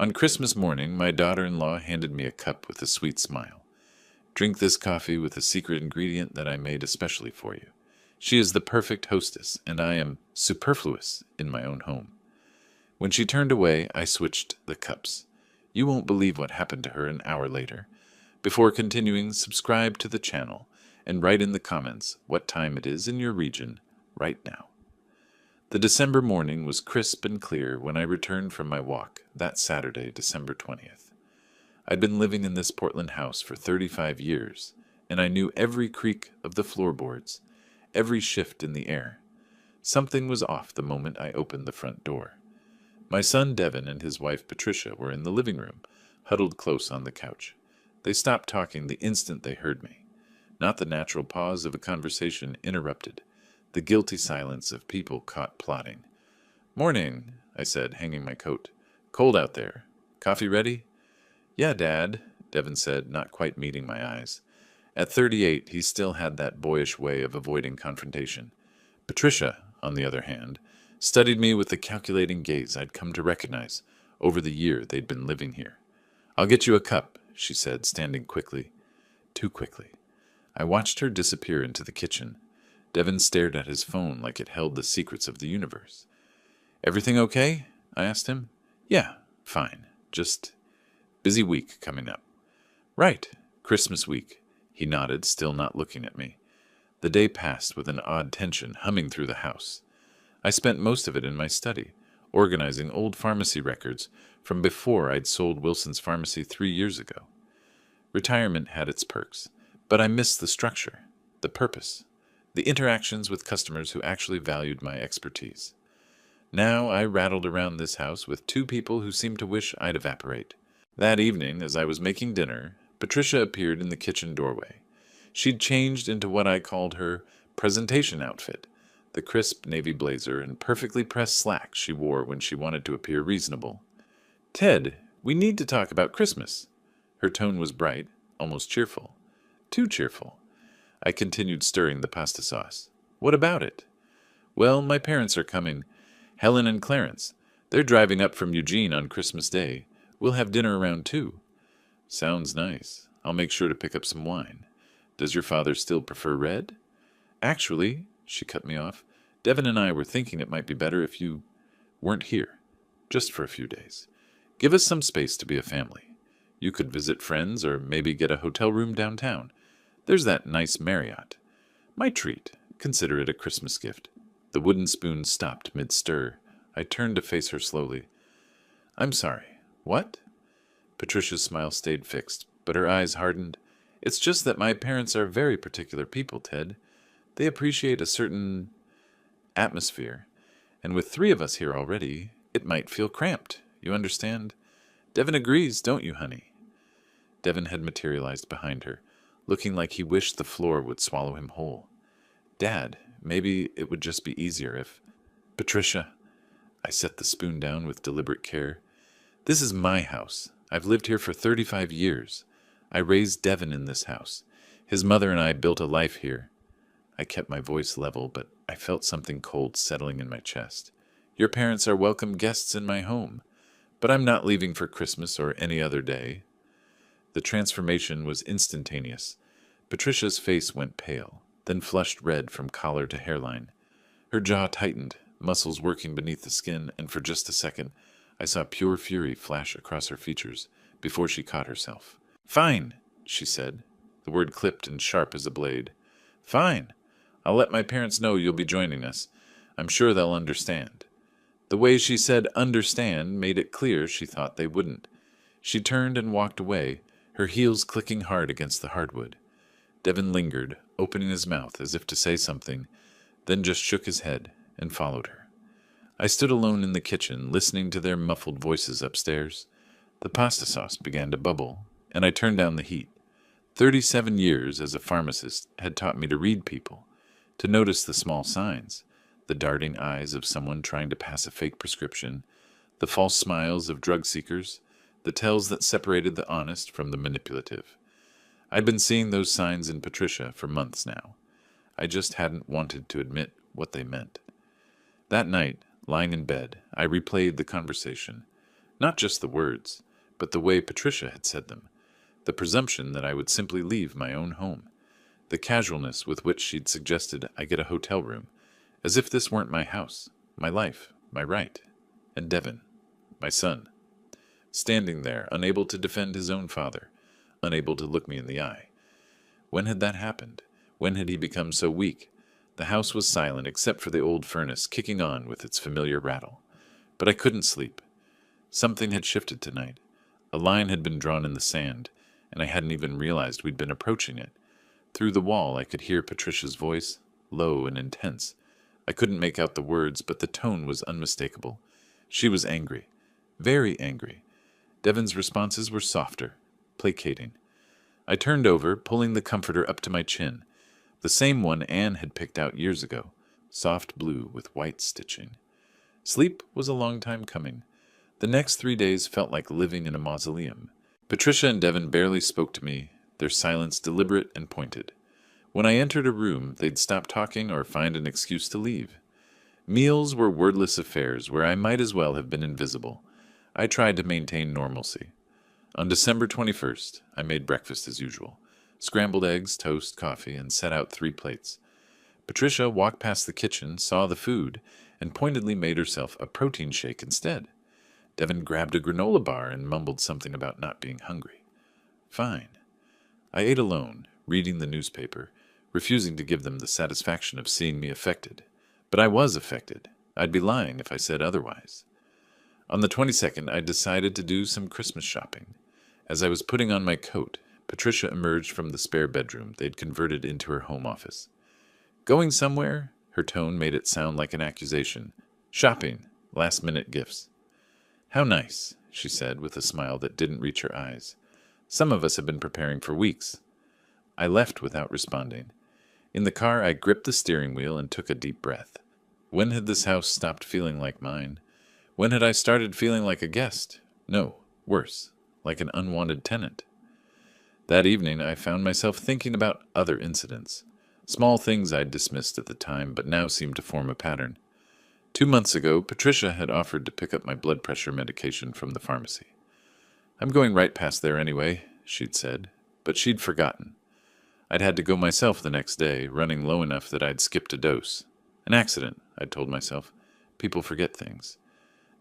On Christmas morning, my daughter-in-law handed me a cup with a sweet smile. Drink this coffee with a secret ingredient that I made especially for you. She is the perfect hostess, and I am superfluous in my own home. When she turned away, I switched the cups. You won't believe what happened to her an hour later. Before continuing, subscribe to the channel and write in the comments what time it is in your region right now. The December morning was crisp and clear when I returned from my walk that Saturday, December 20th. I'd been living in this Portland house for 35 years, and I knew every creak of the floorboards, every shift in the air. Something was off the moment I opened the front door. My son Devin and his wife Patricia were in the living room, huddled close on the couch. They stopped talking the instant they heard me. Not the natural pause of a conversation interrupted, the guilty silence of people caught plotting. "Morning," I said, hanging my coat. "Cold out there. Coffee ready?" "Yeah, Dad," Devin said, not quite meeting my eyes. At 38, he still had that boyish way of avoiding confrontation. Patricia, on the other hand, studied me with the calculating gaze I'd come to recognize over the year they'd been living here. "I'll get you a cup," she said, standing quickly. Too quickly. I watched her disappear into the kitchen. Devin stared at his phone like it held the secrets of the universe. "Everything okay?" I asked him. "Yeah, fine. Just busy week coming up." "Right. Christmas week." He nodded, still not looking at me. The day passed with an odd tension humming through the house. I spent most of it in my study, organizing old pharmacy records from before I'd sold Wilson's Pharmacy 3 years ago. Retirement had its perks, but I missed the structure, the purpose, the interactions with customers who actually valued my expertise. Now I rattled around this house with 2 people who seemed to wish I'd evaporate. That evening, as I was making dinner, Patricia appeared in the kitchen doorway. She'd changed into what I called her presentation outfit, the crisp navy blazer and perfectly pressed slacks she wore when she wanted to appear reasonable. "Ted, we need to talk about Christmas." Her tone was bright, almost cheerful. Too cheerful. I continued stirring the pasta sauce. "What about it?" "Well, my parents are coming. Helen and Clarence. They're driving up from Eugene on Christmas Day. We'll have dinner around 2. "Sounds nice. I'll make sure to pick up some wine. Does your father still prefer red?" "Actually," she cut me off, "Devin and I were thinking it might be better if you weren't here, just for a few days. Give us some space to be a family. You could visit friends or maybe get a hotel room downtown. There's that nice Marriott. My treat. Consider it a Christmas gift." The wooden spoon stopped mid-stir. I turned to face her slowly. "I'm sorry. What?" Patricia's smile stayed fixed, but her eyes hardened. "It's just that my parents are very particular people, Ted. They appreciate a certain atmosphere. And with 3 of us here already, it might feel cramped. You understand? Devin agrees, don't you, honey?" Devin had materialized behind her, looking like he wished the floor would swallow him whole. "Dad, maybe it would just be easier if—" "Patricia," I set the spoon down with deliberate care. "This is my house. I've lived here for 35 years. I raised Devin in this house. His mother and I built a life here." I kept my voice level, but I felt something cold settling in my chest. "Your parents are welcome guests in my home, but I'm not leaving for Christmas or any other day." The transformation was instantaneous. Patricia's face went pale, then flushed red from collar to hairline. Her jaw tightened, muscles working beneath the skin, and for just a second, I saw pure fury flash across her features before she caught herself. "Fine," she said, the word clipped and sharp as a blade. "Fine. I'll let my parents know you'll be joining us. I'm sure they'll understand." The way she said understand made it clear she thought they wouldn't. She turned and walked away, her heels clicking hard against the hardwood. Devin lingered, opening his mouth as if to say something, then just shook his head and followed her. I stood alone in the kitchen, listening to their muffled voices upstairs. The pasta sauce began to bubble, and I turned down the heat. 37 years as a pharmacist had taught me to read people, to notice the small signs, the darting eyes of someone trying to pass a fake prescription, the false smiles of drug seekers, the tells that separated the honest from the manipulative. I'd been seeing those signs in Patricia for months now. I just hadn't wanted to admit what they meant. That night, lying in bed, I replayed the conversation. Not just the words, but the way Patricia had said them. The presumption that I would simply leave my own home. The casualness with which she'd suggested I get a hotel room, as if this weren't my house, my life, my right. And Devin, my son, standing there, unable to defend his own father, unable to look me in the eye. When had that happened? When had he become so weak? The house was silent except for the old furnace kicking on with its familiar rattle. But I couldn't sleep. Something had shifted tonight. A line had been drawn in the sand, and I hadn't even realized we'd been approaching it. Through the wall I could hear Patricia's voice, low and intense. I couldn't make out the words, but the tone was unmistakable. She was angry. Very angry. Devin's responses were softer, placating. I turned over, pulling the comforter up to my chin. The same one Anne had picked out years ago, soft blue with white stitching. Sleep was a long time coming. The next 3 days felt like living in a mausoleum. Patricia and Devin barely spoke to me, their silence deliberate and pointed. When I entered a room, they'd stop talking or find an excuse to leave. Meals were wordless affairs where I might as well have been invisible. I tried to maintain normalcy. On December 21st, I made breakfast as usual. Scrambled eggs, toast, coffee, and set out 3 plates. Patricia walked past the kitchen, saw the food, and pointedly made herself a protein shake instead. Devin grabbed a granola bar and mumbled something about not being hungry. Fine. I ate alone, reading the newspaper, refusing to give them the satisfaction of seeing me affected. But I was affected. I'd be lying if I said otherwise. On the 22nd, I decided to do some Christmas shopping. As I was putting on my coat, Patricia emerged from the spare bedroom they'd converted into her home office. Going somewhere? Her tone made it sound like an accusation. Shopping. Last-minute gifts. How nice, she said with a smile that didn't reach her eyes. Some of us have been preparing for weeks. I left without responding. In the car, I gripped the steering wheel and took a deep breath. When had this house stopped feeling like mine? When had I started feeling like a guest? No, worse, like an unwanted tenant. That evening, I found myself thinking about other incidents. Small things I'd dismissed at the time, but now seemed to form a pattern. 2 months ago, Patricia had offered to pick up my blood pressure medication from the pharmacy. I'm going right past there anyway, she'd said, but she'd forgotten. I'd had to go myself the next day, running low enough that I'd skipped a dose. An accident, I'd told myself. People forget things.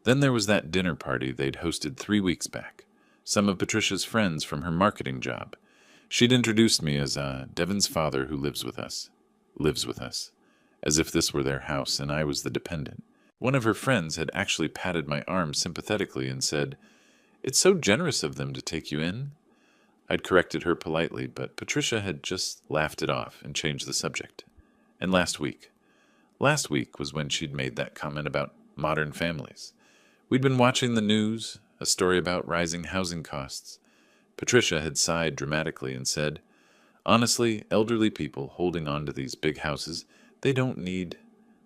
Then there was that dinner party they'd hosted 3 weeks back. Some of Patricia's friends from her marketing job. She'd introduced me as Devin's father who lives with us. Lives with us. As if this were their house and I was the dependent. One of her friends had actually patted my arm sympathetically and said, "It's so generous of them to take you in." I'd corrected her politely, but Patricia had just laughed it off and changed the subject. And last week was when she'd made that comment about modern families. We'd been watching the news, a story about rising housing costs. Patricia had sighed dramatically and said, "Honestly, elderly people holding on to these big houses, they don't need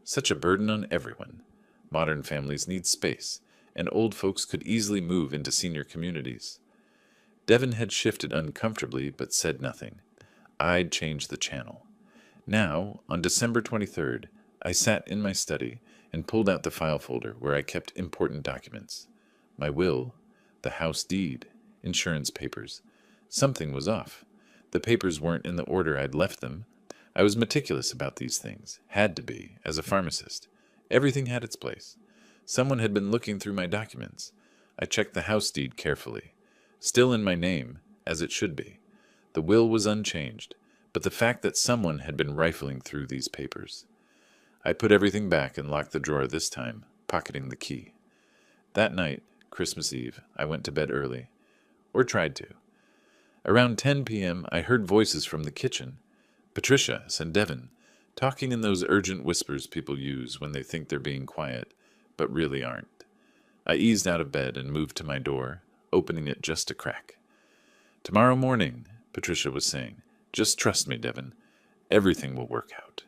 such a burden on everyone. Modern families need space, and old folks could easily move into senior communities." Devin had shifted uncomfortably but said nothing. I'd changed the channel. Now, on December 23rd, I sat in my study and pulled out the file folder where I kept important documents. My will, the house deed, insurance papers. Something was off. The papers weren't in the order I'd left them. I was meticulous about these things. Had to be, as a pharmacist. Everything had its place. Someone had been looking through my documents. I checked the house deed carefully. Still in my name, as it should be. The will was unchanged, but the fact that someone had been rifling through these papers. I put everything back and locked the drawer this time, pocketing the key. That night, Christmas Eve, I went to bed early. Or tried to. Around 10 p.m., I heard voices from the kitchen. Patricia and Devin, talking in those urgent whispers people use when they think they're being quiet, but really aren't. I eased out of bed and moved to my door, opening it just a crack. "Tomorrow morning," Patricia was saying. "Just trust me, Devin. Everything will work out."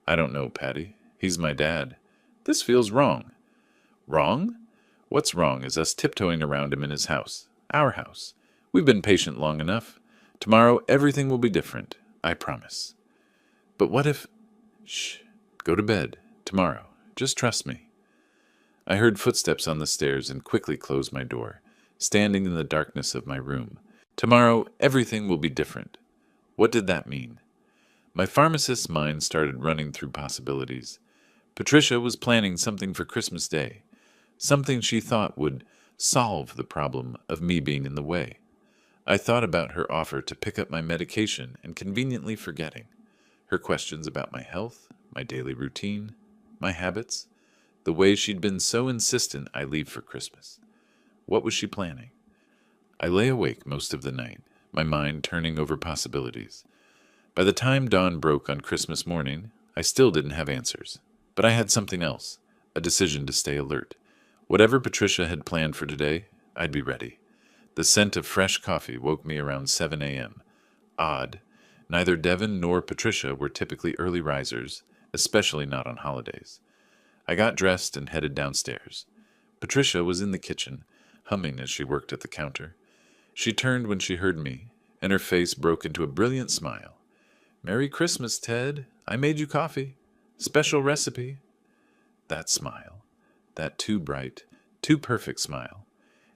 "I don't know, Patty. He's my dad. This feels wrong." "Wrong? What's wrong is us tiptoeing around him in his house. Our house. We've been patient long enough. Tomorrow everything will be different. I promise." "But what if—" "Shh. Go to bed. Tomorrow. Just trust me." I heard footsteps on the stairs and quickly closed my door, standing in the darkness of my room. Tomorrow, everything will be different. What did that mean? My pharmacist's mind started running through possibilities. Patricia was planning something for Christmas Day, something she thought would solve the problem of me being in the way. I thought about her offer to pick up my medication and conveniently forgetting, her questions about my health, my daily routine, my habits, the way she'd been so insistent I leave for Christmas. What was she planning? I lay awake most of the night, my mind turning over possibilities. By the time dawn broke on Christmas morning, I still didn't have answers. But I had something else, a decision to stay alert. Whatever Patricia had planned for today, I'd be ready. The scent of fresh coffee woke me around 7 a.m. Odd. Neither Devon nor Patricia were typically early risers, especially not on holidays. I got dressed and headed downstairs. Patricia was in the kitchen, humming as she worked at the counter. She turned when she heard me, and her face broke into a brilliant smile. "Merry Christmas, Ted. I made you coffee. Special recipe." That smile. That too bright, too perfect smile.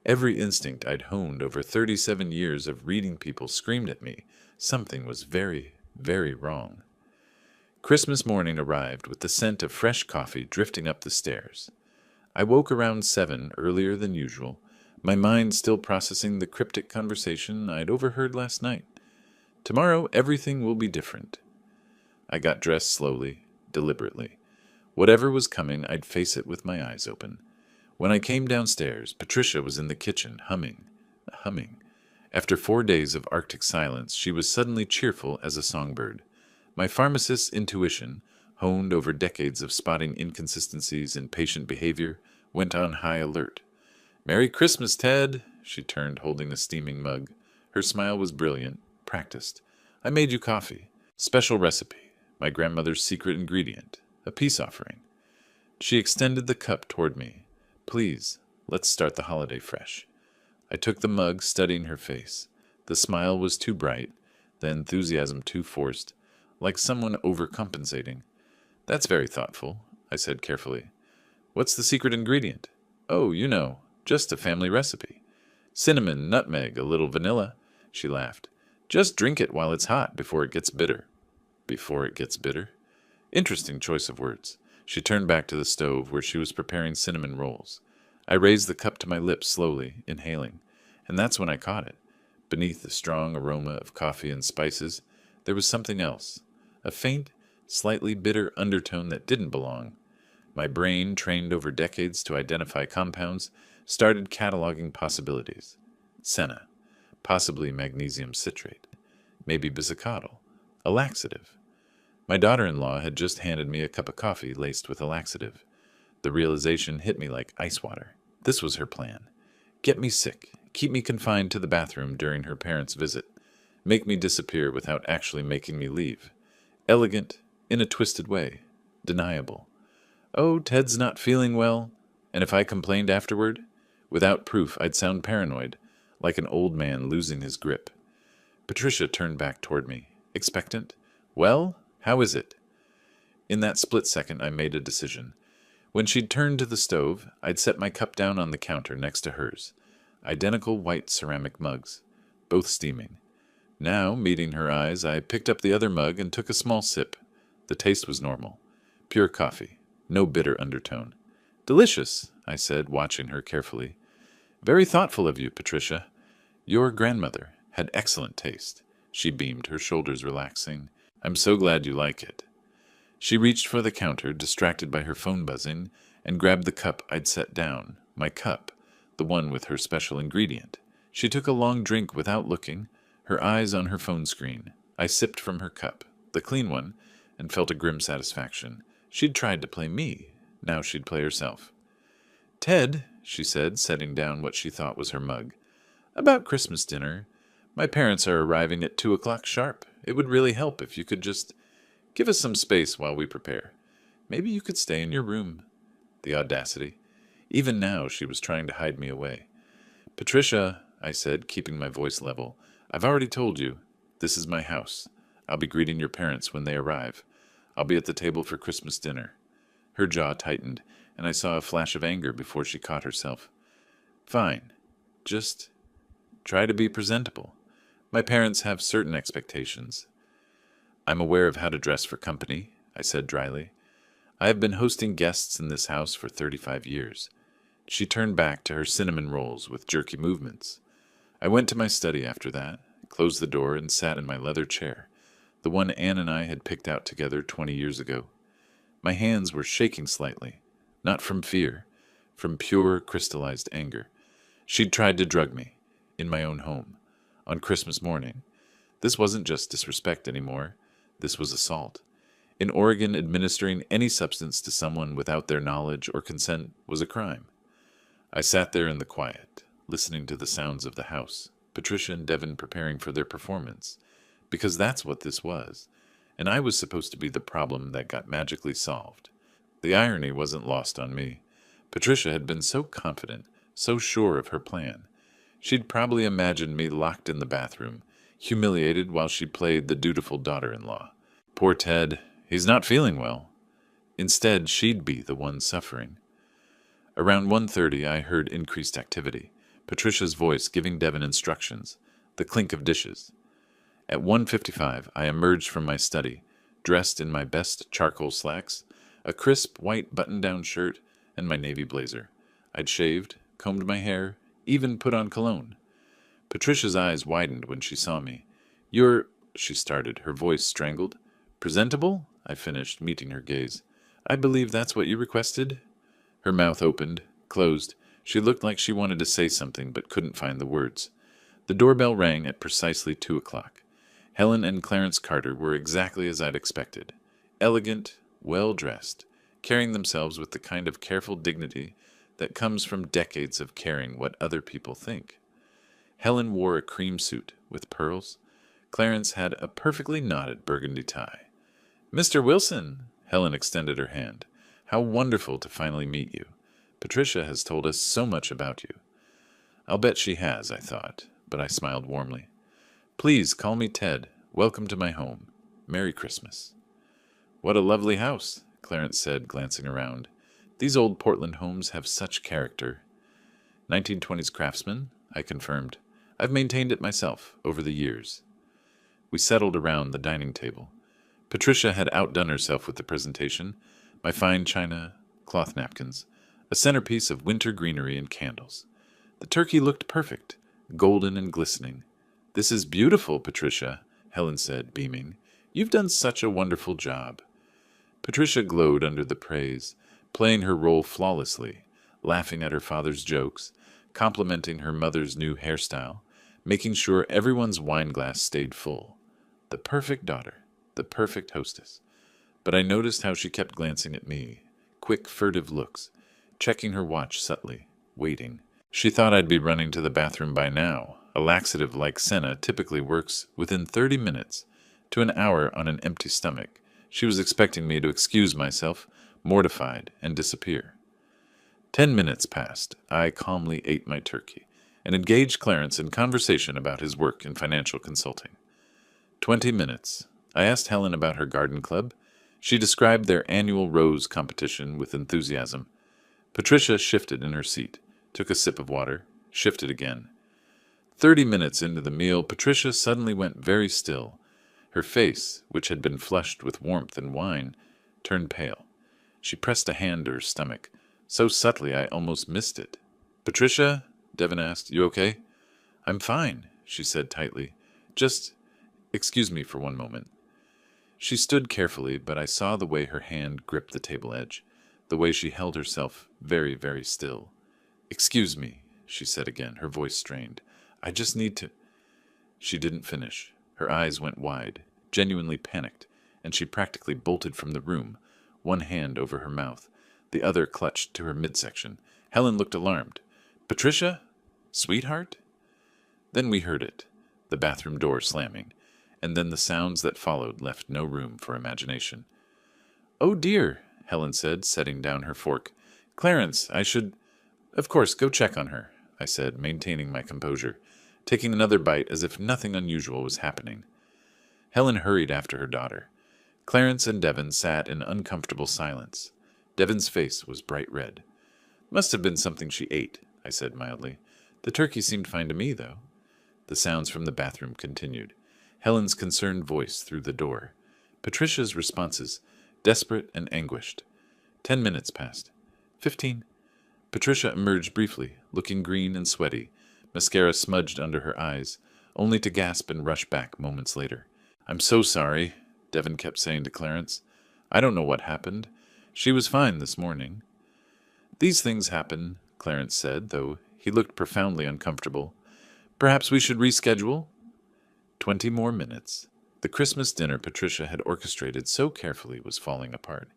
Every instinct I'd honed over 37 years of reading people screamed at me. Something was very, very wrong. Christmas morning arrived with the scent of fresh coffee drifting up the stairs. I woke around 7 earlier than usual, my mind still processing the cryptic conversation I'd overheard last night. Tomorrow everything will be different. I got dressed slowly, deliberately. Whatever was coming, I'd face it with my eyes open. When I came downstairs, Patricia was in the kitchen, humming. After 4 days of Arctic silence, she was suddenly cheerful as a songbird. My pharmacist's intuition, honed over decades of spotting inconsistencies in patient behavior, went on high alert. "Merry Christmas, Ted!" She turned, holding a steaming mug. Her smile was brilliant, practiced. "I made you coffee. Special recipe. My grandmother's secret ingredient. A peace offering." She extended the cup toward me. "Please, let's start the holiday fresh." I took the mug, studying her face. The smile was too bright, the enthusiasm too forced, like someone overcompensating. "That's very thoughtful," I said carefully. "What's the secret ingredient?" "Oh, you know, just a family recipe. Cinnamon, nutmeg, a little vanilla." She laughed. "Just drink it while it's hot before it gets bitter." "Before it gets bitter?" Interesting choice of words. She turned back to the stove where she was preparing cinnamon rolls. I raised the cup to my lips slowly, inhaling, and that's when I caught it. Beneath the strong aroma of coffee and spices, there was something else, a faint, slightly bitter undertone that didn't belong. My brain, trained over decades to identify compounds, started cataloging possibilities. Senna, possibly magnesium citrate, maybe bisacodyl, a laxative. My daughter-in-law had just handed me a cup of coffee laced with a laxative. The realization hit me like ice water. This was her plan. Get me sick, keep me confined to the bathroom during her parents' visit, make me disappear without actually making me leave. Elegant, in a twisted way, deniable. "Oh, Ted's not feeling well." And if I complained afterward, without proof, I'd sound paranoid, like an old man losing his grip. Patricia turned back toward me, expectant. "Well, how is it?" In that split second, I made a decision. When she'd turned to the stove, I'd set my cup down on the counter next to hers. Identical white ceramic mugs, both steaming. Now, meeting her eyes, I picked up the other mug and took a small sip. The taste was normal. Pure coffee. No bitter undertone. "Delicious," I said, watching her carefully. "Very thoughtful of you, Patricia. Your grandmother had excellent taste." She beamed, her shoulders relaxing. "I'm so glad you like it." She reached for the counter, distracted by her phone buzzing, and grabbed the cup I'd set down. My cup, the one with her special ingredient. She took a long drink without looking, her eyes on her phone screen. I sipped from her cup, the clean one, and felt a grim satisfaction. She'd tried to play me. Now she'd play herself. "Ted," she said, setting down what she thought was her mug. "About Christmas dinner. My parents are arriving at 2 o'clock sharp. It would really help if you could just give us some space while we prepare. Maybe you could stay in your room." The audacity. Even now she was trying to hide me away. "Patricia," I said, keeping my voice level, "I've already told you. This is my house. I'll be greeting your parents when they arrive. I'll be at the table for Christmas dinner." Her jaw tightened. and I saw a flash of anger before she caught herself. Fine. Just try to be presentable. My parents have certain expectations. I'm aware of how to dress for company, I said dryly. I have been hosting guests in this house for 35 years. She turned back to her cinnamon rolls with jerky movements. I went to my study after that, closed the door, and sat in my leather chair, the one Anne and I had picked out together 20 years ago. My hands were shaking slightly, not from fear, from pure crystallized anger. She'd tried to drug me, in my own home, on Christmas morning. This wasn't just disrespect anymore. This was assault. In Oregon, administering any substance to someone without their knowledge or consent was a crime. I sat there in the quiet, listening to the sounds of the house, Patricia and Devin preparing for their performance, because that's what this was, and I was supposed to be the problem that got magically solved. The irony wasn't lost on me. Patricia had been so confident, so sure of her plan. She'd probably imagined me locked in the bathroom, humiliated while she played the dutiful daughter-in-law. Poor Ted, he's not feeling well. Instead, she'd be the one suffering. Around 1:30, I heard increased activity, Patricia's voice giving Devin instructions, the clink of dishes. At 1:55, I emerged from my study, dressed in my best charcoal slacks, a crisp white button-down shirt, and my navy blazer. I'd shaved, combed my hair, even put on cologne. Patricia's eyes widened when she saw me. "You're—" she started, her voice strangled. "Presentable?" I finished, meeting her gaze. "I believe that's what you requested?" Her mouth opened, closed. She looked like she wanted to say something but couldn't find the words. The doorbell rang at precisely 2 o'clock. Helen and Clarence Carter were exactly as I'd expected. Elegant, well-dressed, carrying themselves with the kind of careful dignity that comes from decades of caring what other people think. Helen wore a cream suit with pearls. Clarence had a perfectly knotted burgundy tie. "Mr. Wilson," Helen extended her hand. "How wonderful to finally meet you. Patricia has told us so much about you." I'll bet she has, I thought, but I smiled warmly. "Please call me Ted. Welcome to my home. Merry Christmas." "What a lovely house," Clarence said, glancing around. "These old Portland homes have such character." 1920s craftsman, I confirmed. "I've maintained it myself over the years." We settled around the dining table. Patricia had outdone herself with the presentation, my fine china, cloth napkins, a centerpiece of winter greenery and candles. The turkey looked perfect, golden and glistening. "This is beautiful, Patricia," Helen said, beaming. "You've done such a wonderful job." Patricia glowed under the praise, playing her role flawlessly, laughing at her father's jokes, complimenting her mother's new hairstyle, making sure everyone's wine glass stayed full. The perfect daughter, the perfect hostess. But I noticed how she kept glancing at me, quick, furtive looks, checking her watch subtly, waiting. She thought I'd be running to the bathroom by now. A laxative like Senna typically works within 30 minutes to an hour on an empty stomach. She was expecting me to excuse myself, mortified, and disappear. 10 minutes passed. I calmly ate my turkey and engaged Clarence in conversation about his work in financial consulting. 20 minutes. I asked Helen about her garden club. She described their annual rose competition with enthusiasm. Patricia shifted in her seat, took a sip of water, shifted again. 30 minutes into the meal, Patricia suddenly went very still. Her face, which had been flushed with warmth and wine, turned pale. She pressed a hand to her stomach, so subtly I almost missed it. "Patricia?" Devin asked. "You okay?" "I'm fine," she said tightly. "Just excuse me for one moment." She stood carefully, but I saw the way her hand gripped the table edge, the way she held herself very, very still. "Excuse me," she said again, her voice strained. "I just need to—" She didn't finish. Her eyes went wide, genuinely panicked, and she practically bolted from the room, one hand over her mouth, the other clutched to her midsection. Helen looked alarmed. "Patricia? Sweetheart?" Then we heard it, the bathroom door slamming, and then the sounds that followed left no room for imagination. "Oh dear," Helen said, setting down her fork. "Clarence, I should—" "Of course, go check on her," I said, maintaining my composure, taking another bite as if nothing unusual was happening. Helen hurried after her daughter. Clarence and Devin sat in uncomfortable silence. Devon's face was bright red. Must have been something she ate, I said mildly. The turkey seemed fine to me, though. The sounds from the bathroom continued. Helen's concerned voice through the door. Patricia's responses, desperate and anguished. 10 minutes passed. 15. Patricia emerged briefly, looking green and sweaty, mascara smudged under her eyes, only to gasp and rush back moments later. I'm so sorry, Devon kept saying to Clarence. I don't know what happened. She was fine this morning. These things happen, Clarence said, though he looked profoundly uncomfortable. Perhaps we should reschedule? 20 more minutes. The Christmas dinner Patricia had orchestrated so carefully was falling apart.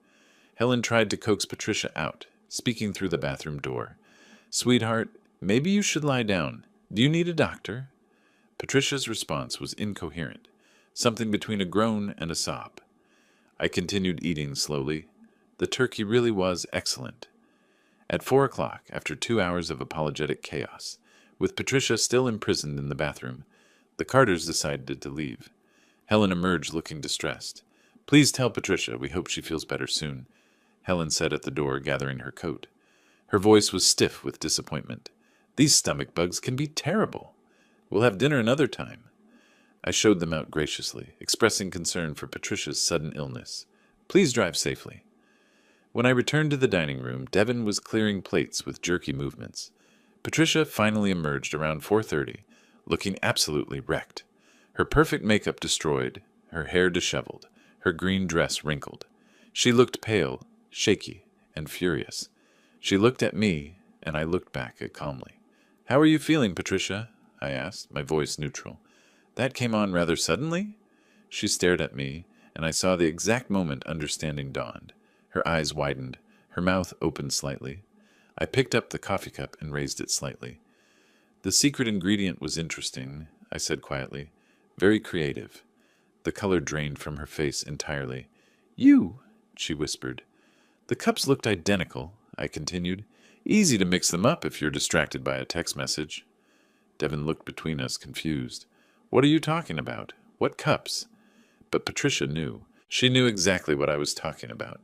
Helen tried to coax Patricia out, speaking through the bathroom door. Sweetheart, maybe you should lie down. Do you need a doctor? Patricia's response was incoherent, something between a groan and a sob. I continued eating slowly. The turkey really was excellent. At 4 o'clock, after 2 hours of apologetic chaos, with Patricia still imprisoned in the bathroom, the Carters decided to leave. Helen emerged looking distressed. Please tell Patricia we hope she feels better soon, Helen said at the door, gathering her coat. Her voice was stiff with disappointment. These stomach bugs can be terrible. We'll have dinner another time. I showed them out graciously, expressing concern for Patricia's sudden illness. Please drive safely. When I returned to the dining room, Devon was clearing plates with jerky movements. Patricia finally emerged around 4:30, looking absolutely wrecked. Her perfect makeup destroyed, her hair disheveled, her green dress wrinkled. She looked pale, shaky, and furious. She looked at me, and I looked back calmly. How are you feeling, Patricia? I asked, my voice neutral. That came on rather suddenly? She stared at me, and I saw the exact moment understanding dawned. Her eyes widened, her mouth opened slightly. I picked up the coffee cup and raised it slightly. The secret ingredient was interesting, I said quietly. Very creative. The color drained from her face entirely. You, she whispered. The cups looked identical, I continued. Easy to mix them up if you're distracted by a text message. Devon looked between us, confused. What are you talking about? What cups? But Patricia knew. She knew exactly what I was talking about,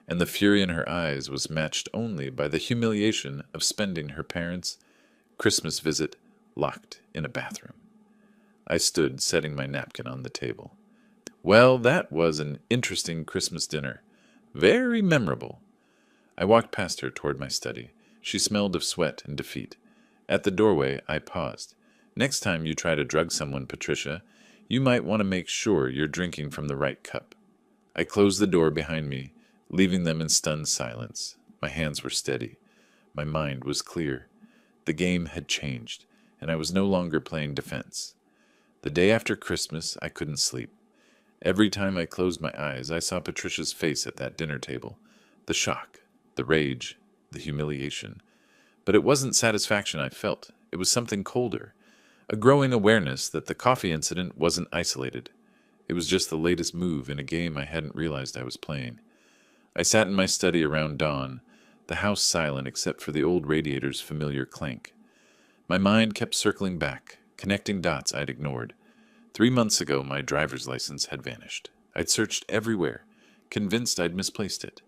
and the fury in her eyes was matched only by the humiliation of spending her parents' Christmas visit locked in a bathroom. I stood, setting my napkin on the table. Well, that was an interesting Christmas dinner. Very memorable. I walked past her toward my study. She smelled of sweat and defeat. At the doorway, I paused. Next time you try to drug someone, Patricia, you might want to make sure you're drinking from the right cup. I closed the door behind me, leaving them in stunned silence. My hands were steady. My mind was clear. The game had changed, and I was no longer playing defense. The day after Christmas, I couldn't sleep. Every time I closed my eyes, I saw Patricia's face at that dinner table. The shock, the rage, the humiliation. But it wasn't satisfaction I felt. It was something colder. A growing awareness that the coffee incident wasn't isolated. It was just the latest move in a game I hadn't realized I was playing. I sat in my study around dawn, the house silent except for the old radiator's familiar clank. My mind kept circling back, connecting dots I'd ignored. 3 months ago, my driver's license had vanished. I'd searched everywhere, convinced I'd misplaced it.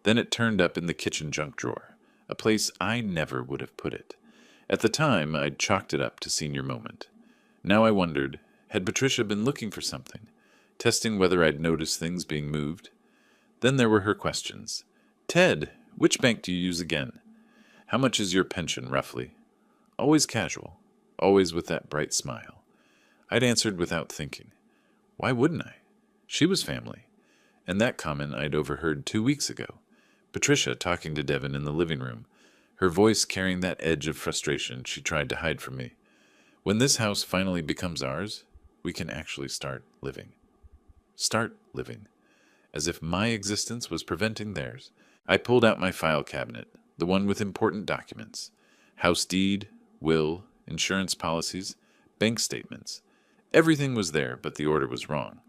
Then it turned up in the kitchen junk drawer, a place I never would have put it. At the time, I'd chalked it up to senior moment. Now I wondered, had Patricia been looking for something, testing whether I'd noticed things being moved? Then there were her questions. Ted, which bank do you use again? How much is your pension, roughly? Always casual, always with that bright smile. I'd answered without thinking. Why wouldn't I? She was family. And that comment I'd overheard 2 weeks ago. Patricia talking to Devon in the living room, her voice carrying that edge of frustration she tried to hide from me. When this house finally becomes ours, we can actually start living. Start living. As if my existence was preventing theirs. I pulled out my file cabinet, the one with important documents. House deed, will, insurance policies, bank statements. Everything was there, but the order was wrong.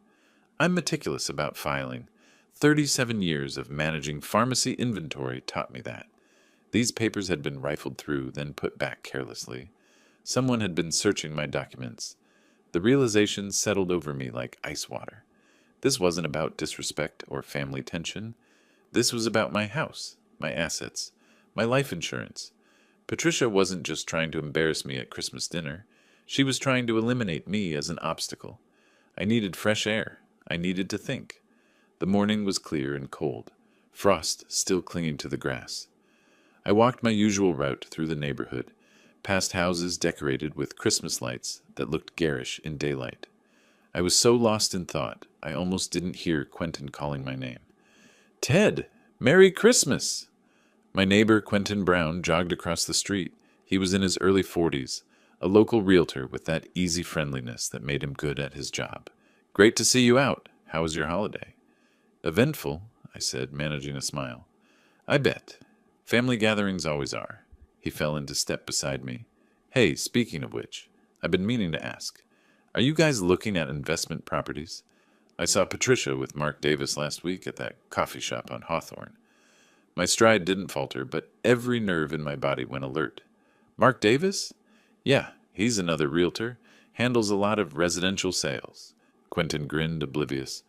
I'm meticulous about filing. 37 years of managing pharmacy inventory taught me that. These papers had been rifled through, then put back carelessly. Someone had been searching my documents. The realization settled over me like ice water. This wasn't about disrespect or family tension. This was about my house, my assets, my life insurance. Patricia wasn't just trying to embarrass me at Christmas dinner. She was trying to eliminate me as an obstacle. I needed fresh air. I needed to think. The morning was clear and cold, frost still clinging to the grass. I walked my usual route through the neighborhood, past houses decorated with Christmas lights that looked garish in daylight. I was so lost in thought, I almost didn't hear Quentin calling my name. "Ted! Merry Christmas!" My neighbor, Quentin Brown, jogged across the street. He was in his early 40s, a local realtor with that easy friendliness that made him good at his job. "Great to see you out. How was your holiday?" "Eventful," I said, managing a smile. "I bet. Family gatherings always are." He fell into step beside me. "Hey, speaking of which, I've been meaning to ask. Are you guys looking at investment properties? I saw Patricia with Mark Davis last week at that coffee shop on Hawthorne." My stride didn't falter, but every nerve in my body went alert. "Mark Davis?" "Yeah, he's another realtor. Handles a lot of residential sales." Quentin grinned, oblivious.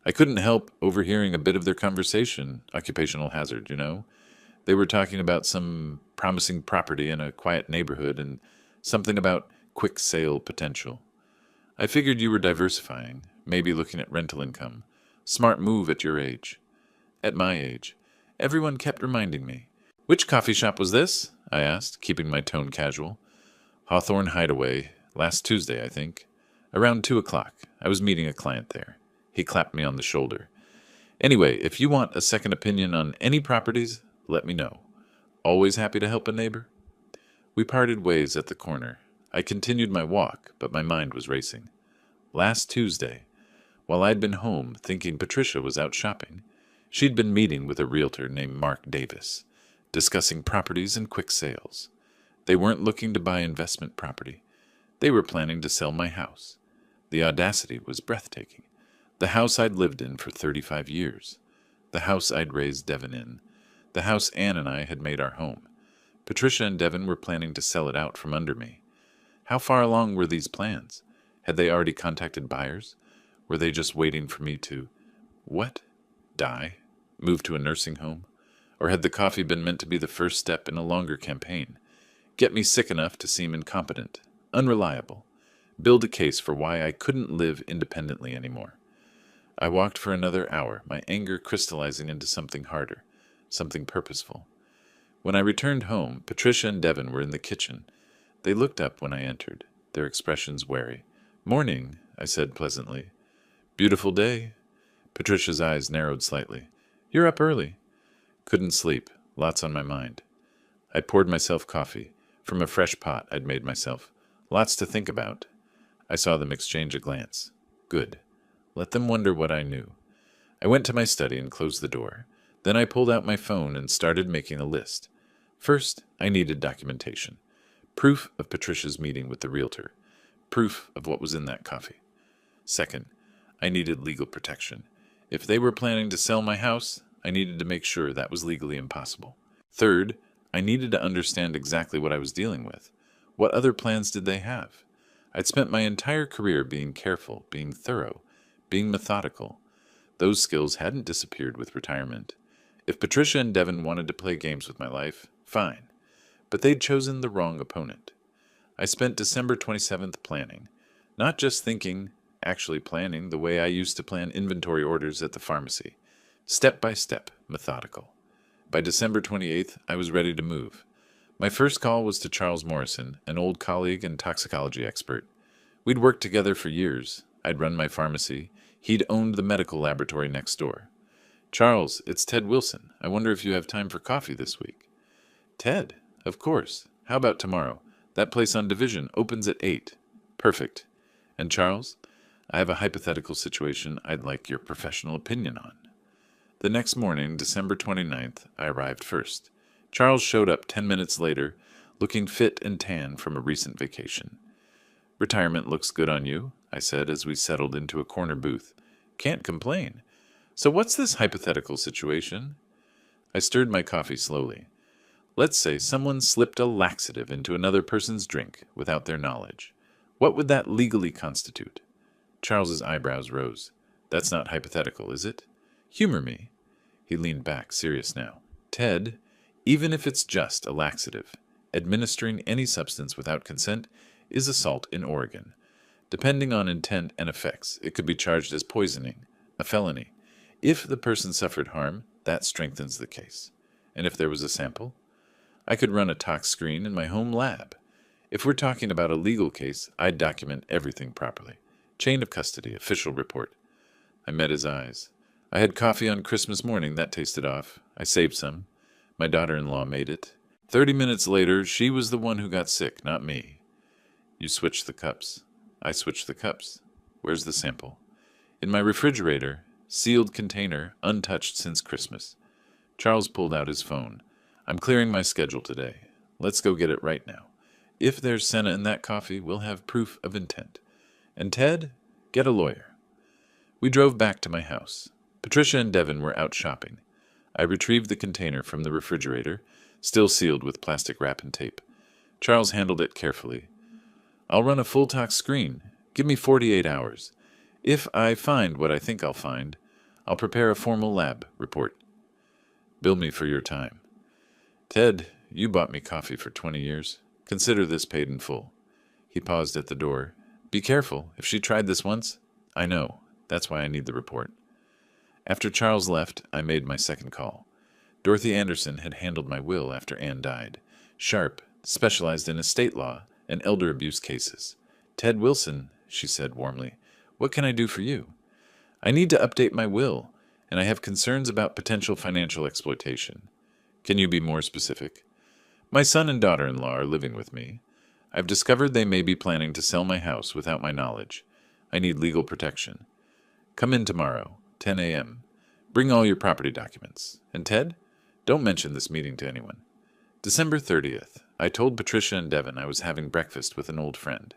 I couldn't help overhearing a bit of their conversation, occupational hazard, you know. They were talking about some promising property in a quiet neighborhood and something about quick sale potential. "I figured you were diversifying, maybe looking at rental income. Smart move at your age." "At my age." Everyone kept reminding me. "Which coffee shop was this?" I asked, keeping my tone casual. "Hawthorne Hideaway, last Tuesday, I think. Around 2 o'clock. I was meeting a client there." He clapped me on the shoulder. "Anyway, if you want a second opinion on any properties, let me know. Always happy to help a neighbor." We parted ways at the corner. I continued my walk, but my mind was racing. Last Tuesday, while I'd been home thinking Patricia was out shopping, she'd been meeting with a realtor named Mark Davis, discussing properties and quick sales. They weren't looking to buy investment property. They were planning to sell my house. The audacity was breathtaking. The house I'd lived in for 35 years. The house I'd raised Devin in. The house Ann and I had made our home. Patricia and Devin were planning to sell it out from under me. How far along were these plans? Had they already contacted buyers? Were they just waiting for me to, what? Die? Move to a nursing home? Or had the coffee been meant to be the first step in a longer campaign? Get me sick enough to seem incompetent, unreliable, build a case for why I couldn't live independently anymore. I walked for another hour, my anger crystallizing into something harder, something purposeful. When I returned home, Patricia and Devin were in the kitchen. They looked up when I entered, their expressions wary. "Morning," I said pleasantly. "Beautiful day." Patricia's eyes narrowed slightly. "You're up early." "Couldn't sleep. Lots on my mind." I poured myself coffee, from a fresh pot I'd made myself. "Lots to think about." I saw them exchange a glance. Good. Let them wonder what I knew. I went to my study and closed the door. Then I pulled out my phone and started making a list. First, I needed documentation. Proof of Patricia's meeting with the realtor. Proof of what was in that coffee. Second, I needed legal protection. If they were planning to sell my house, I needed to make sure that was legally impossible. Third, I needed to understand exactly what I was dealing with. What other plans did they have? I'd spent my entire career being careful, being thorough, being methodical. Those skills hadn't disappeared with retirement. If Patricia and Devin wanted to play games with my life, fine. But they'd chosen the wrong opponent. I spent December 27th planning. Not just thinking, actually planning the way I used to plan inventory orders at the pharmacy. Step by step, methodical. By December 28th, I was ready to move. My first call was to Charles Morrison, an old colleague and toxicology expert. We'd worked together for years. I'd run my pharmacy. He'd owned the medical laboratory next door. "Charles, it's Ted Wilson. I wonder if you have time for coffee this week." "Ted? Of course. How about tomorrow? That place on Division opens at 8. "Perfect. And Charles, I have a hypothetical situation I'd like your professional opinion on." The next morning, December 29th, I arrived first. Charles showed up 10 minutes later, looking fit and tan from a recent vacation. "Retirement looks good on you," I said as we settled into a corner booth. "Can't complain. So what's this hypothetical situation?" I stirred my coffee slowly. Let's say someone slipped a laxative into another person's drink without their knowledge. What would that legally constitute? Charles's eyebrows rose. "That's not hypothetical, is it? Humor me." He leaned back, serious now. Ted, even if it's just a laxative, administering any substance without consent is assault in Oregon. Depending on intent and effects, it could be charged as poisoning, a felony. If the person suffered harm, that strengthens the case. And if there was a sample, I could run a tox screen in my home lab. If we're talking about a legal case, I'd document everything properly. Chain of custody, official report. I met his eyes. I had coffee on Christmas morning. That tasted off. I saved some. My daughter-in-law made it. 30 minutes later, she was the one who got sick, not me. You switched the cups. I switched the cups. Where's the sample? In my refrigerator, sealed container, untouched since Christmas. Charles pulled out his phone. I'm clearing my schedule today. Let's go get it right now. If there's senna in that coffee, we'll have proof of intent. And Ted, get a lawyer. We drove back to my house. Patricia and Devin were out shopping. I retrieved the container from the refrigerator, still sealed with plastic wrap and tape. Charles handled it carefully. I'll run a full tox screen. Give me 48 hours. If I find what I think I'll find, I'll prepare a formal lab report. Bill me for your time. Ted, you bought me coffee for 20 years. Consider this paid in full. He paused at the door. Be careful. If she tried this once, I know. That's why I need the report. After Charles left, I made my second call. Dorothy Anderson had handled my will after Anne died. Sharp, specialized in estate law and elder abuse cases. Ted Wilson, she said warmly, what can I do for you? I need to update my will, and I have concerns about potential financial exploitation. Can you be more specific? My son and daughter-in-law are living with me. I've discovered they may be planning to sell my house without my knowledge. I need legal protection. Come in tomorrow, 10 a.m. Bring all your property documents. And Ted, don't mention this meeting to anyone. December 30th, I told Patricia and Devin I was having breakfast with an old friend.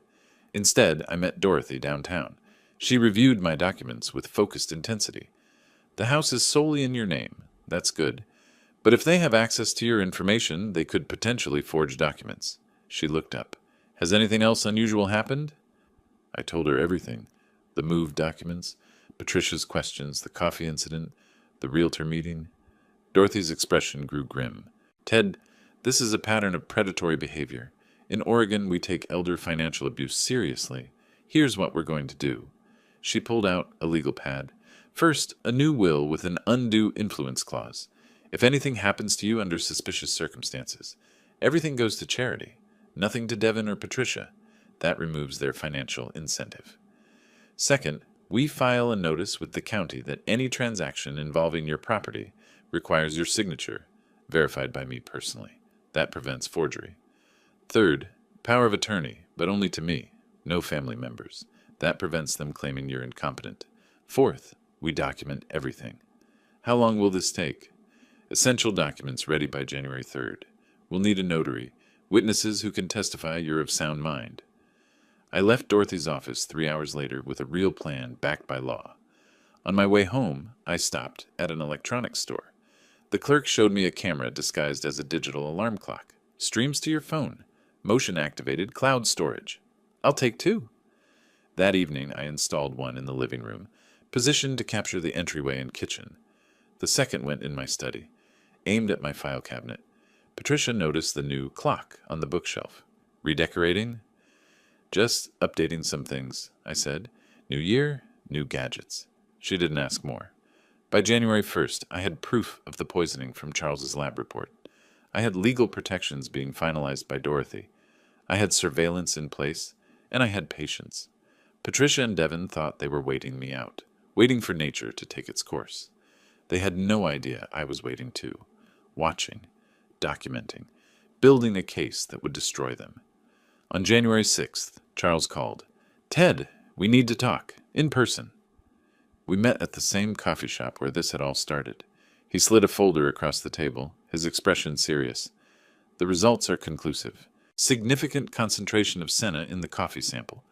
Instead, I met Dorothy downtown. She reviewed my documents with focused intensity. The house is solely in your name. That's good. But if they have access to your information, they could potentially forge documents. She looked up. Has anything else unusual happened? I told her everything. The moved documents, Patricia's questions, the coffee incident, the realtor meeting. Dorothy's expression grew grim. Ted, this is a pattern of predatory behavior. In Oregon, we take elder financial abuse seriously. Here's what we're going to do. She pulled out a legal pad. First, a new will with an undue influence clause. If anything happens to you under suspicious circumstances, everything goes to charity, nothing to Devin or Patricia. That removes their financial incentive. Second, we file a notice with the county that any transaction involving your property requires your signature, verified by me personally. That prevents forgery. Third, power of attorney, but only to me, no family members. That prevents them claiming you're incompetent. Fourth, we document everything. How long will this take? Essential documents ready by January 3rd. We'll need a notary, witnesses who can testify you're of sound mind. I left Dorothy's office 3 hours later with a real plan backed by law. On my way home, I stopped at an electronics store. The clerk showed me a camera disguised as a digital alarm clock. Streams to your phone. Motion-activated cloud storage. I'll take 2. That evening, I installed one in the living room, positioned to capture the entryway and kitchen. The second went in my study, aimed at my file cabinet. Patricia noticed the new clock on the bookshelf. Redecorating? Just updating some things, I said. New year, new gadgets. She didn't ask more. By January 1st, I had proof of the poisoning from Charles's lab report. I had legal protections being finalized by Dorothy. I had surveillance in place, and I had patience. Patricia and Devin thought they were waiting me out, waiting for nature to take its course. They had no idea I was waiting too, watching, documenting, building a case that would destroy them. On January 6th, Charles called. Ted, we need to talk, in person. We met at the same coffee shop where this had all started. He slid a folder across the table, his expression serious. The results are conclusive. Significant concentration of senna in the coffee sample,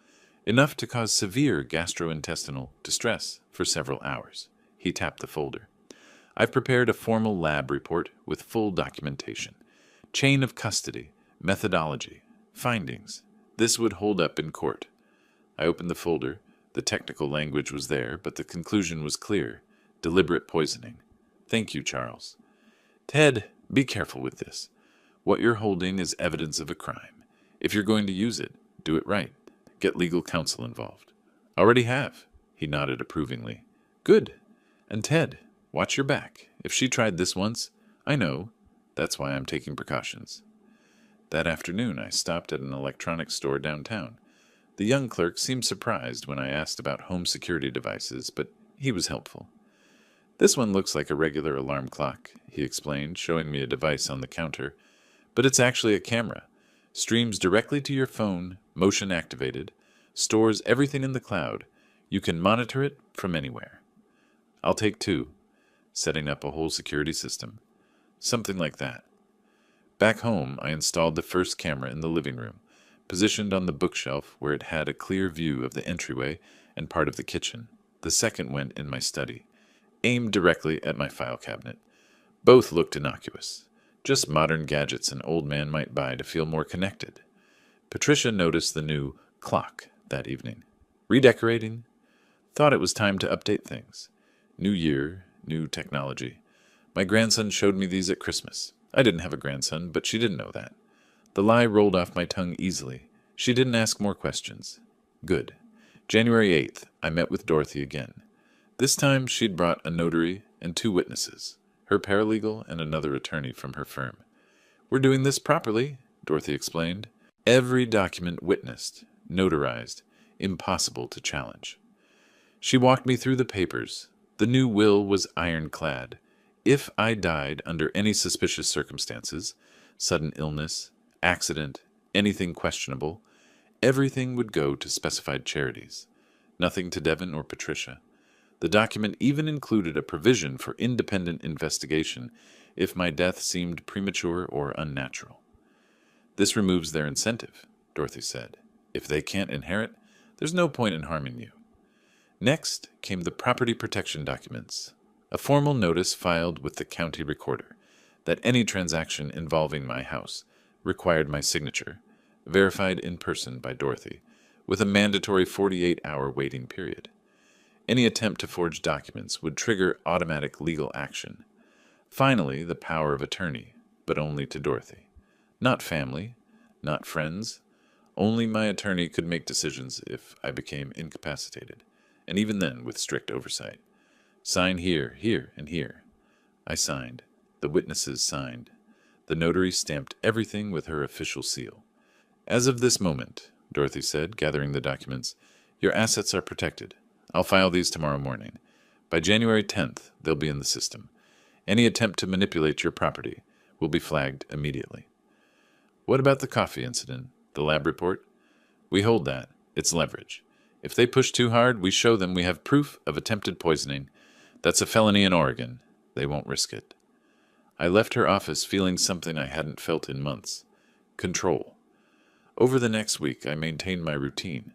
enough to cause severe gastrointestinal distress for several hours. He tapped the folder. I've prepared a formal lab report with full documentation. Chain of custody, methodology, findings. This would hold up in court. I opened the folder. The technical language was there, but the conclusion was clear. Deliberate poisoning. Thank you, Charles. Ted, Be careful with this. What you're holding is evidence of a crime. If you're going to use it, do it right. Get legal counsel involved. Already have. He nodded approvingly. Good. And Ted, watch your back. If she tried this once, I know. That's why I'm taking precautions. That afternoon, I stopped at an electronics store downtown. The young clerk seemed surprised when I asked about home security devices, but he was helpful. This one looks like a regular alarm clock, he explained, showing me a device on the counter. But it's actually a camera. Streams directly to your phone, motion activated, stores everything in the cloud. You can monitor it from anywhere. I'll take 2. Setting up a whole security system. Something like that. Back home, I installed the first camera in the living room, positioned on the bookshelf where it had a clear view of the entryway and part of the kitchen. The second went in my study, aimed directly at my file cabinet. Both looked innocuous, just modern gadgets an old man might buy to feel more connected. Patricia noticed the new clock that evening. Redecorating? Thought it was time to update things. New year, new technology. My grandson showed me these at Christmas. I didn't have a grandson, but she didn't know that. The lie rolled off my tongue easily. She didn't ask more questions. Good. January 8th, I met with Dorothy again. This time she'd brought a notary and 2 witnesses, her paralegal and another attorney from her firm. We're doing this properly, Dorothy explained. Every document witnessed, notarized, impossible to challenge. She walked me through the papers. The new will was ironclad. If I died under any suspicious circumstances, sudden illness, accident, anything questionable, everything would go to specified charities. Nothing to Devin or Patricia. The document even included a provision for independent investigation if my death seemed premature or unnatural. This removes their incentive, Dorothy said. If they can't inherit, there's no point in harming you. Next came the property protection documents, a formal notice filed with the county recorder that any transaction involving my house required my signature, verified in person by Dorothy, with a mandatory 48-hour waiting period. Any attempt to forge documents would trigger automatic legal action. Finally, the power of attorney, but only to Dorothy. Not family, not friends. Only my attorney could make decisions if I became incapacitated, and even then with strict oversight. Sign here, here, and here. I signed. The witnesses signed. The notary stamped everything with her official seal. As of this moment, Dorothy said, gathering the documents, your assets are protected. I'll file these tomorrow morning. By January 10th, they'll be in the system. Any attempt to manipulate your property will be flagged immediately. What about the coffee incident? The lab report? We hold that. It's leverage. If they push too hard, we show them we have proof of attempted poisoning. That's a felony in Oregon. They won't risk it. I left her office feeling something I hadn't felt in months. Control. Over the next week, I maintained my routine.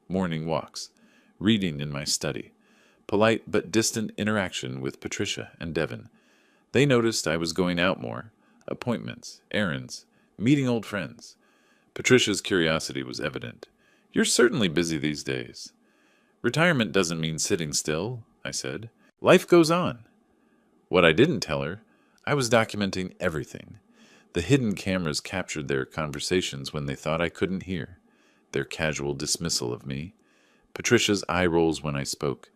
Morning walks. Reading in my study. Polite but distant interaction with Patricia and Devin. They noticed I was going out more. Appointments, errands, meeting old friends. Patricia's curiosity was evident. You're certainly busy these days. Retirement doesn't mean sitting still, I said. Life goes on. What I didn't tell her, I was documenting everything. The hidden cameras captured their conversations when they thought I couldn't hear, their casual dismissal of me, Patricia's eye rolls when I spoke,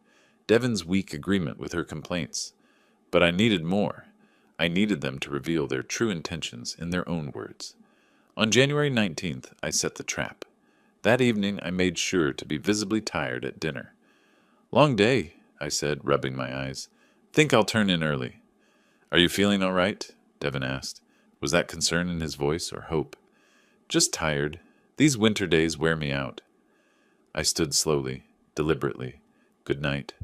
Devin's weak agreement with her complaints. But I needed more. I needed them to reveal their true intentions in their own words. On January 19th, I set the trap. That evening, I made sure to be visibly tired at dinner. Long day, I said, rubbing my eyes. Think I'll turn in early. Are you feeling all right? Devin asked. Was that concern in his voice or hope? Just tired. These winter days wear me out. I stood slowly, deliberately. Good night.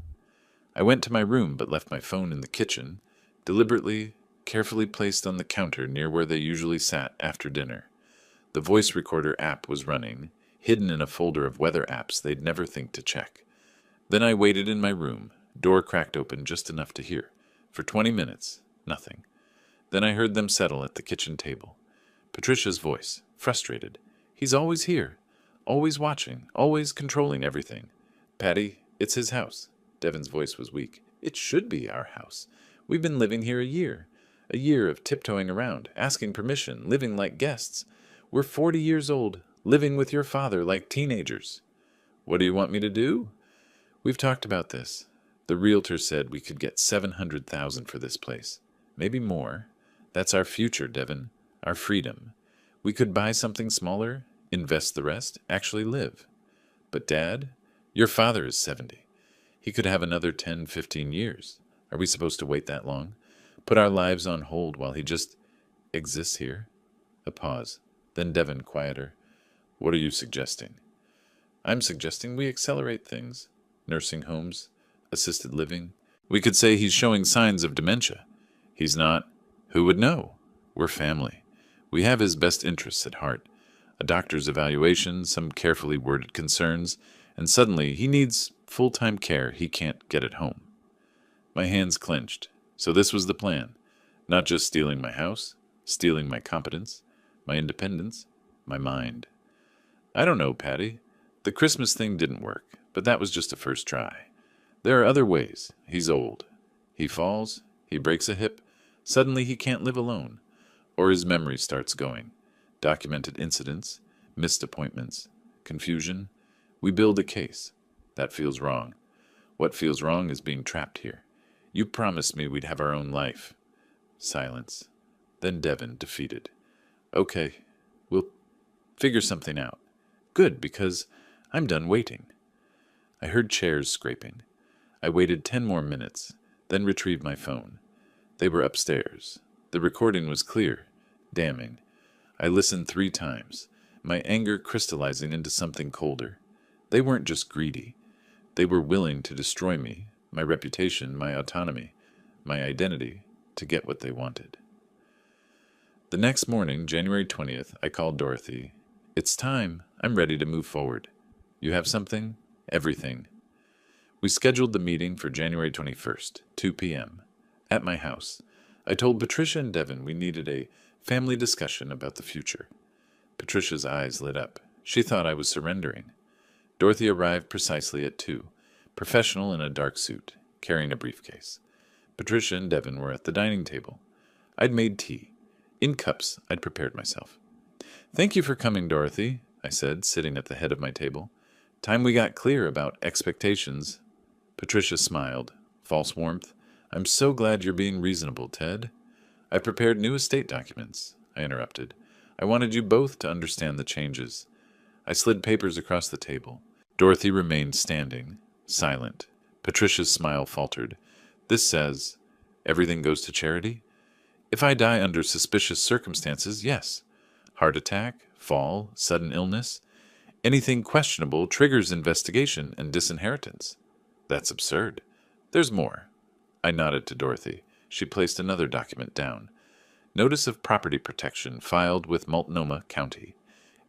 I went to my room but left my phone in the kitchen, deliberately, carefully placed on the counter near where they usually sat after dinner. The voice recorder app was running, hidden in a folder of weather apps they'd never think to check. Then I waited in my room, door cracked open just enough to hear. For 20 minutes, nothing. Then I heard them settle at the kitchen table. Patricia's voice, frustrated. He's always here, always watching, always controlling everything. Patty, it's his house. Devin's voice was weak. It should be our house. We've been living here a year. A year of tiptoeing around, asking permission, living like guests. We're 40 years old, living with your father like teenagers. What do you want me to do? We've talked about this. The realtor said we could get $700,000 for this place. Maybe more. That's our future, Devin. Our freedom. We could buy something smaller, invest the rest, actually live. But Dad, your father is 70. He could have another 10, 15 years. Are we supposed to wait that long? Put our lives on hold while he just exists here? A pause. Then Devin, quieter. What are you suggesting? I'm suggesting we accelerate things. Nursing homes, assisted living. We could say he's showing signs of dementia. He's not. Who would know? We're family. We have his best interests at heart. A doctor's evaluation, some carefully worded concerns, and suddenly he needs full-time care he can't get at home. My hands clenched. So this was the plan. Not just stealing my house, stealing my competence, my independence, my mind. I don't know, Patty. The Christmas thing didn't work, but that was just a first try. There are other ways. He's old. He falls, he breaks a hip, suddenly he can't live alone. Or his memory starts going. Documented incidents, missed appointments, confusion. We build a case. That feels wrong. What feels wrong is being trapped here. You promised me we'd have our own life. Silence. Then Devin, defeated. Okay, we'll figure something out. Good, because I'm done waiting. I heard chairs scraping. I waited 10 more minutes, then retrieved my phone. They were upstairs. The recording was clear, damning. I listened 3 times, my anger crystallizing into something colder. They weren't just greedy. They were willing to destroy me, my reputation, my autonomy, my identity, to get what they wanted. The next morning, January 20th, I called Dorothy. It's time. I'm ready to move forward. You have something? Everything. We scheduled the meeting for January 21st, 2 p.m. At my house. I told Patricia and Devin we needed a family discussion about the future. Patricia's eyes lit up. She thought I was surrendering. Dorothy arrived precisely at 2, professional in a dark suit, carrying a briefcase. Patricia and Devin were at the dining table. I'd made tea. In cups, I'd prepared myself. Thank you for coming, Dorothy, I said, sitting at the head of my table. Time we got clear about expectations. Patricia smiled. False warmth. I'm so glad you're being reasonable, Ted. I prepared new estate documents, I interrupted. I wanted you both to understand the changes. I slid papers across the table. Dorothy remained standing, silent. Patricia's smile faltered. This says, everything goes to charity? If I die under suspicious circumstances, yes. Heart attack, fall, sudden illness. Anything questionable triggers investigation and disinheritance. That's absurd. There's more. I nodded to Dorothy. She placed another document down. Notice of property protection filed with Multnomah County.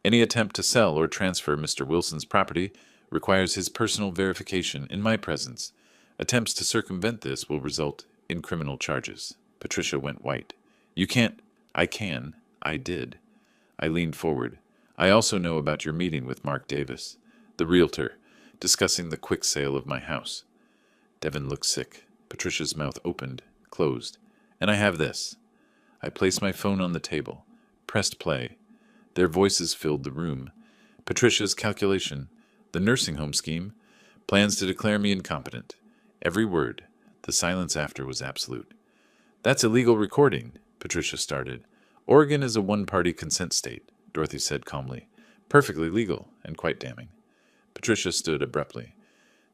Any attempt to sell or transfer Mr. Wilson's property requires his personal verification in my presence. Attempts to circumvent this will result in criminal charges. Patricia went white. You can't. I can. I did. I leaned forward. I also know about your meeting with Mark Davis, the realtor, discussing the quick sale of my house. Devin looked sick. Patricia's mouth opened, closed. And I have this. I placed my phone on the table, pressed play. Their voices filled the room. Patricia's calculation, the nursing home scheme, plans to declare me incompetent. Every word. The silence after was absolute. That's illegal recording, Patricia started. Oregon is a one-party consent state, Dorothy said calmly. Perfectly legal and quite damning. Patricia stood abruptly.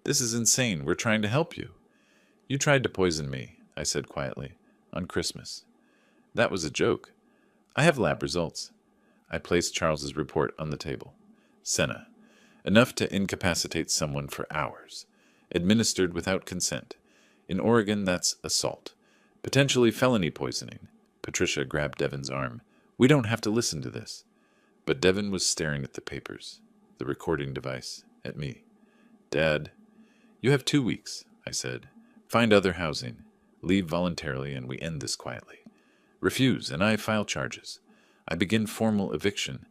This is insane. We're trying to help you. You tried to poison me, I said quietly, on Christmas. That was a joke. I have lab results. I placed Charles's report on the table. Senna. Enough to incapacitate someone for hours. Administered without consent. In Oregon, that's assault. Potentially felony poisoning. Patricia grabbed Devin's arm. We don't have to listen to this. But Devin was staring at the papers, the recording device, at me. Dad, you have 2 weeks, I said. Find other housing. Leave voluntarily and we end this quietly. Refuse, and I file charges. I begin formal eviction.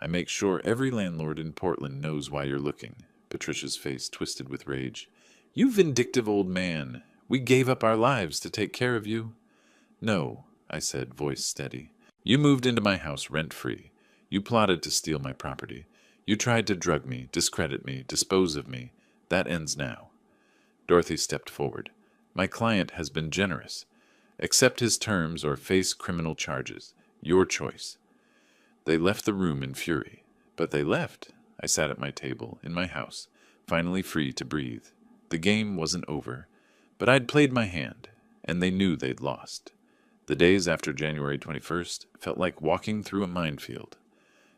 I make sure every landlord in Portland knows why you're looking. Patricia's face twisted with rage. You vindictive old man. We gave up our lives to take care of you. No, I said, voice steady. You moved into my house rent-free. You plotted to steal my property. You tried to drug me, discredit me, dispose of me. That ends now. Dorothy stepped forward. My client has been generous. Accept his terms or face criminal charges. Your choice. They left the room in fury. But they left. I sat at my table, in my house, finally free to breathe. The game wasn't over, but I'd played my hand, and they knew they'd lost. The days after January 21st felt like walking through a minefield.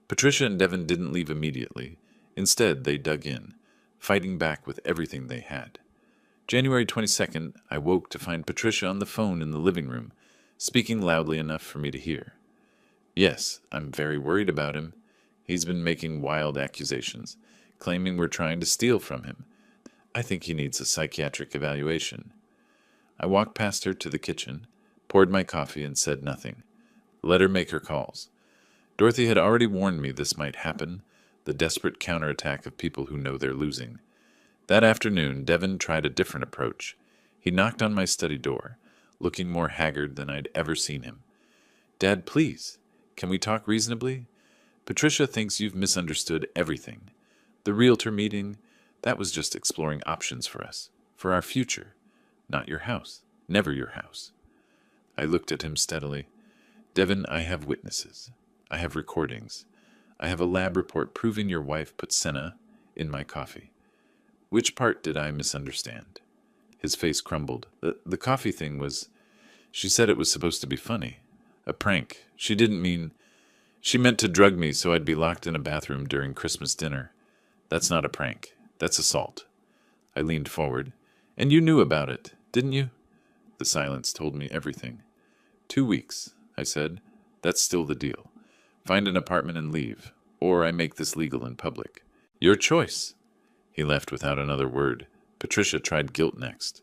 Patricia and Devin didn't leave immediately. Instead, they dug in, fighting back with everything they had. January 22nd, I woke to find Patricia on the phone in the living room, speaking loudly enough for me to hear. Yes, I'm very worried about him. He's been making wild accusations, claiming we're trying to steal from him. I think he needs a psychiatric evaluation. I walked past her to the kitchen, poured my coffee, and said nothing. Let her make her calls. Dorothy had already warned me this might happen, the desperate counterattack of people who know they're losing. That afternoon, Devin tried a different approach. He knocked on my study door, looking more haggard than I'd ever seen him. Dad, please, can we talk reasonably? Patricia thinks you've misunderstood everything. The realtor meeting, that was just exploring options for us, for our future. Not your house, never your house. I looked at him steadily. Devin, I have witnesses. I have recordings. I have a lab report proving your wife put senna in my coffee. Which part did I misunderstand? His face crumbled. The coffee thing was... She said it was supposed to be funny. A prank. She meant to drug me so I'd be locked in a bathroom during Christmas dinner. That's not a prank. That's assault. I leaned forward. And you knew about it, didn't you? The silence told me everything. 2 weeks, I said. That's still the deal. Find an apartment and leave, or I make this legal in public. Your choice. He left without another word. Patricia tried guilt next.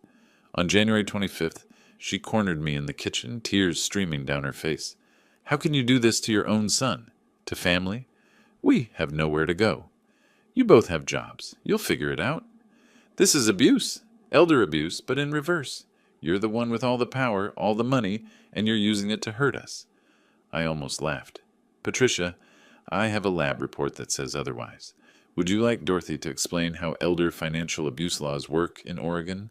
On January 25th, she cornered me in the kitchen, tears streaming down her face. How can you do this to your own son? To family? We have nowhere to go. You both have jobs. You'll figure it out. This is abuse. Elder abuse, but in reverse. You're the one with all the power, all the money, and you're using it to hurt us. I almost laughed. Patricia, I have a lab report that says otherwise. Would you like Dorothy to explain how elder financial abuse laws work in Oregon?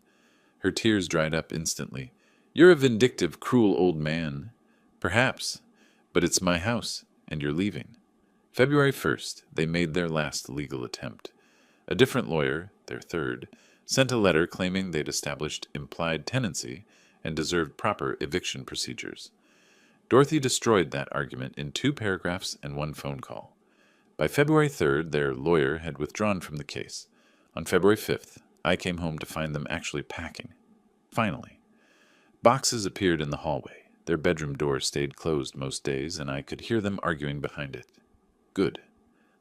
Her tears dried up instantly. You're a vindictive, cruel old man. Perhaps, but it's my house, and you're leaving. February 1st, they made their last legal attempt. A different lawyer, their third, sent a letter claiming they'd established implied tenancy and deserved proper eviction procedures. Dorothy destroyed that argument in 2 paragraphs and 1 phone call. By February 3rd, their lawyer had withdrawn from the case. On February 5th, I came home to find them actually packing. Finally. Boxes appeared in the hallway. Their bedroom door stayed closed most days, and I could hear them arguing behind it. Good.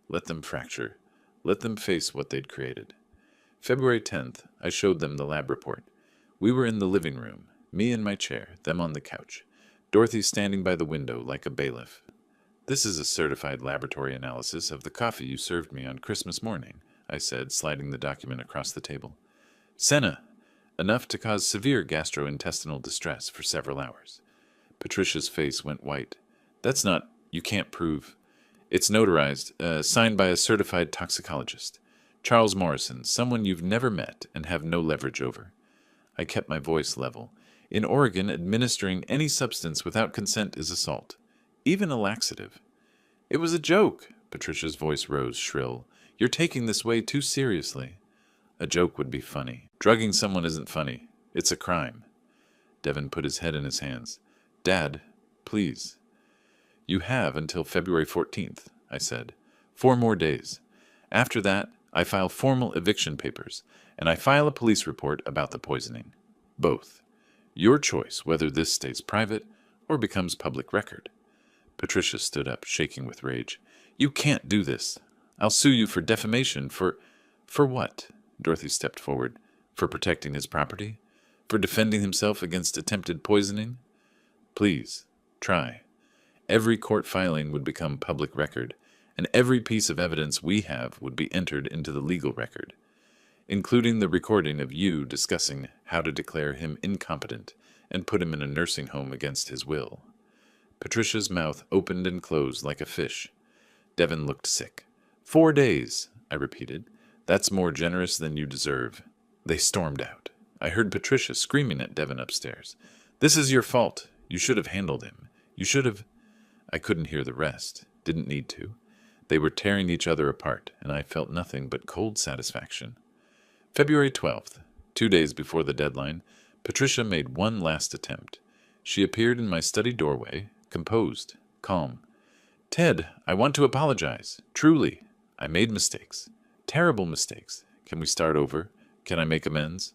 Let them fracture. Let them face what they'd created. February 10th, I showed them the lab report. We were in the living room, me in my chair, them on the couch. Dorothy standing by the window like a bailiff. This is a certified laboratory analysis of the coffee you served me on Christmas morning, I said, sliding the document across the table. Senna, enough to cause severe gastrointestinal distress for several hours. Patricia's face went white. That's not, you can't prove. It's notarized, signed by a certified toxicologist. Charles Morrison, someone you've never met and have no leverage over. I kept my voice level. In Oregon, administering any substance without consent is assault. Even a laxative. It was a joke. Patricia's voice rose shrill. You're taking this way too seriously. A joke would be funny. Drugging someone isn't funny. It's a crime. Devin put his head in his hands. Dad, please. You have until February 14th, I said. 4 more days. After that, I file formal eviction papers, and I file a police report about the poisoning. Both. Your choice whether this stays private or becomes public record. Patricia stood up, shaking with rage. You can't do this. I'll sue you for defamation for... For what? Dorothy stepped forward. For protecting his property? For defending himself against attempted poisoning? Please, try. Every court filing would become public record, and every piece of evidence we have would be entered into the legal record, including the recording of you discussing how to declare him incompetent and put him in a nursing home against his will. Patricia's mouth opened and closed like a fish. Devin looked sick. 4 days, I repeated. That's more generous than you deserve. They stormed out. I heard Patricia screaming at Devin upstairs. This is your fault. You should have handled him. You should have... I couldn't hear the rest. Didn't need to. They were tearing each other apart, and I felt nothing but cold satisfaction. February 12th, 2 days before the deadline, Patricia made one last attempt. She appeared in my study doorway, composed, calm. Ted, I want to apologize. Truly. I made mistakes. Terrible mistakes. Can we start over? Can I make amends?